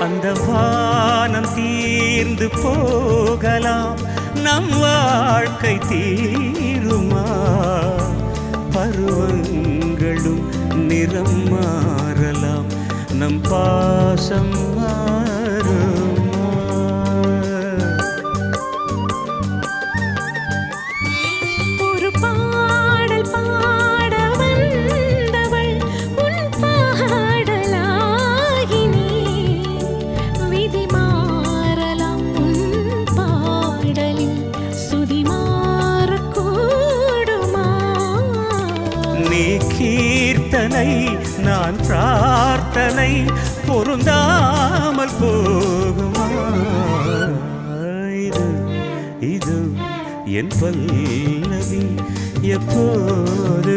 அந்த வானம் தீர்ந்து போகலாம், நம் வாழ்க்கை தீருமா? பருவங்களும் நிறம் மாறலாம், நம் பாசம் மாறுமா? ஒரு பாடல் பாட வந்தவள் உன் பாடலாகினே, விதி மாறலாம் உன் பாடலில் சுதி மாறக்கூடுமா? நீ கீர்த்தனை நான் பிரார்த்தனை, பொருந்தாமல் போகுமா? இது இது என் பல்லவி எப்போது